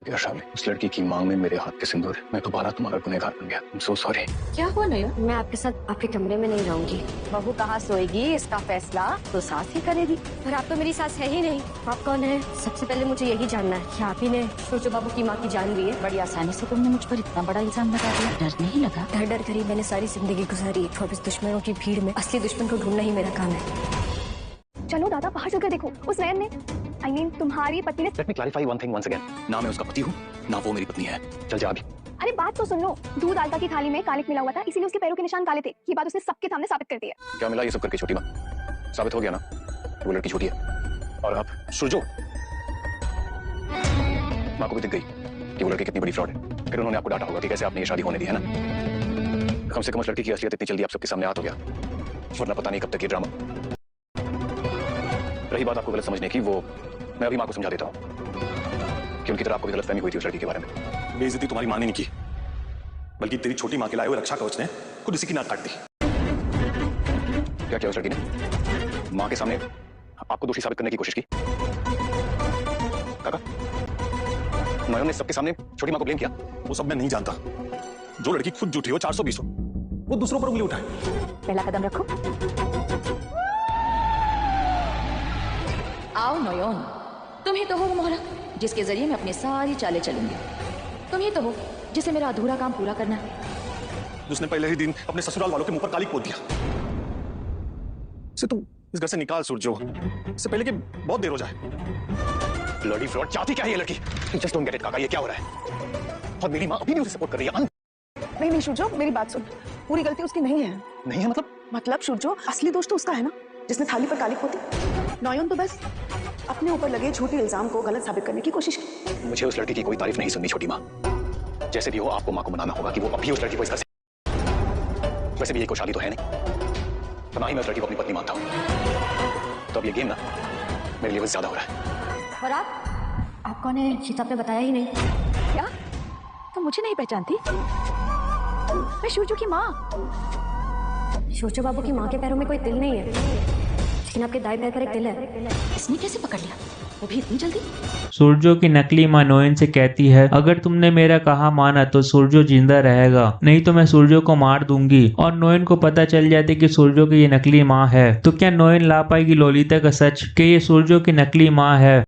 क्या शामिल उस लड़की की मांग में मेरे हाथ के सिंदूर है। मैं दोबारा तुम्हारा गुनहगार बन गया। I'm so sorry। क्या हुआ नया? मैं आपके साथ आपके कमरे में नहीं रहूंगी। बहू कहाँ सोएगी इसका फैसला तो सास ही करेगी। पर आप तो मेरी सास है ही नहीं। आप कौन है? सबसे पहले मुझे यही जानना है कि आप ही ने सोचो बाबू की माँ की जान ली है। बड़ी आसानी से तुमने मुझ पर इतना बड़ा इल्जाम लगा दिया। डर नहीं लगा? डर कर ही मैंने सारी जिंदगी गुजारी। अब इस दुश्मनों की भीड़ में असली दुश्मन को ढूंढना ही मेरा काम है। चलो दादा बाहर चलकर देखो उस नयन ने तुम्हारी पत्नी ने। Let me clarify one thing once again। ना मैं उसका पति हूँ, ना वो मेरी पत्नी है। चल जा अभी। अरे बात तो सुन लो। दूध आलता की थाली में कालिक मिला हुआ था, इसीलिए उसके पैरों के निशान काले थे। ये बात उसने सबके सामने साबित कर दी है। क्या मिला ये सब करके छोटी माँ? साबित हो गया ना वो लड़की छोटी है। और आप सुरजो, माँ को भी दिख गई कि वो लड़की कितनी बड़ी फ्रॉड है। फिर उन्होंने आपको डांटा होगा कि कैसे आपने ये शादी होने दी है ना। कम से कम उस लड़की की असलियत इतनी जल्दी आप सबके सामने आ तो गया, वरना पता नहीं कब तक ये ड्रामा। रही बात आपको गलत समझने की, वो मैं अभी माँ को समझा देता हूँ कि उनकी तरह आपको भी गलतफहमी हुई थी उस लड़की के बारे में। बेइज्जती तुम्हारी माँ ने नहीं की, बल्कि तेरी छोटी माँ के लाए हुए रक्षा कवच ने खुद इसी की नाक काट दी। क्या किया उस लड़की ने? माँ के सामने आपको दोषी साबित करने की कोशिश की। काका, नयन ने सबके सामने छोटी माँ को ब्लेम किया। वो सब मैं नहीं जानता। जो लड़की खुद झूठी हो, 420 हो, वो दूसरों पर उंगली उठाए। पहला कदम रखो। आओ नयन, तुम ही तो हो वो मोहरा जिसके जरिए मैं अपनी सारी चालें चलूंगी। तुम ही तो हो जिसे मेरा अधूरा काम पूरा करना है। जिसने पहले ही दिन अपने ससुराल वालों के मुंह पर कालिक पोत दिया। इसे तुम इस घर से निकाल सूरजो, इससे पहले कि बहुत देर हो जाए। ब्लडी फ्रॉड, चाहती क्या है ये लड़की? जस्ट डोंट गेट इट काका, ये क्या हो रहा है? और मेरी माँ अभी भी उसे सपोर्ट कर रही है। नहीं सूरजो, मेरी बात सुन। पूरी गलती उसकी नहीं है। नहीं है मतलब सूरजो, असली दोष तो उसका है ना, जिसने थाली पर कालिक पोती। नयन तो बस अपने ऊपर लगे झूठे इल्जाम को गलत साबित करने की कोशिश की। मुझे उस लड़की की कोई तारीफ नहीं सुननी छोटी माँ। जैसे भी हो आपको माँ को मनाना होगा कि वो अभी उस लड़की को इस घर से। वैसे भी ये खुशहाली तो है नहीं, तो ना ही मैं उस लड़की को अपनी पत्नी मानता हूँ। तो अब ये गेम ना मेरे लिए ज्यादा हो रहा है। और आप कौन है? ये तो आपने बताया ही नहीं। क्या तुम मुझे नहीं पहचानती? मैं सूरजो की माँ। सोचो बाबू की माँ के पैरों में कोई तिल नहीं है, लेकिन आपके दाएं पैर पर एक तिल है। इसने कैसे पकड़ लिया, वो भी इतनी जल्दी? सूरजो की नकली माँ नोयन से कहती है, अगर तुमने मेरा कहा माना तो सूरजो जिंदा रहेगा, नहीं तो मैं सूरजो को मार दूंगी। और नोयन को पता चल जाती कि सूरजो की ये नकली माँ है, तो क्या नोयन ला पाएगी लोलिता का सच कि ये सूरजो की नकली माँ है?